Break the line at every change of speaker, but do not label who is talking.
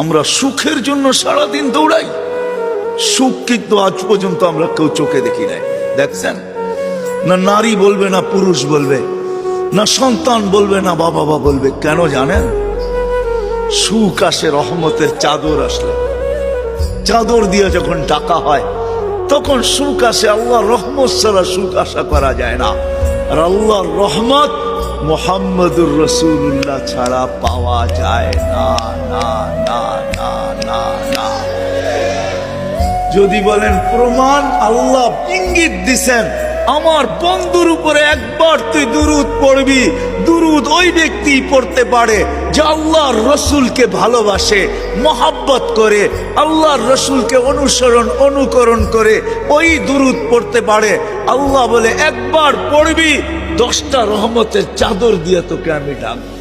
আমরা সুখের জন্য সারাদিন দৌড়াই, সুখ কিন্তু আজ পর্যন্ত আমরা কেউ চোখে দেখি নাই। দেখছেন না, নারী বলবে না পুরুষ বলবে, না সন্তান বলবে না বাবা বলবে। কেন জানেন? সুখ আসে রহমতের চাদর আসলে, চাদর দিয়ে যখন ডাকা হয় তখন সুখ আসে। আল্লাহর রহমত ছাড়া সুখ আশা করা যায় না। আর আল্লাহর রহমত মুহাম্মদুর রাসূলুল্লাহ ছাড়া পাওয়া যায় না, না না না না না। যদি বলেন প্রমাণ, আল্লাহ ইঙ্গিত দিছেন, আমার বন্ধুর উপরে একবার তুই দুরূদ পড়বি, দুরূদ ওই ব্যক্তি পড়তে পারে যে আল্লাহর রসুলকে ভালোবাসে, মহাব্বত করে, আল্লাহর রসুলকে অনুকরণ করে ওই দুরূদ পড়তে পারে। আল্লাহ বলে একবার পড়বি, 10টা রহমতের চাদর দিয়ে তোকে আমি ডাকবো।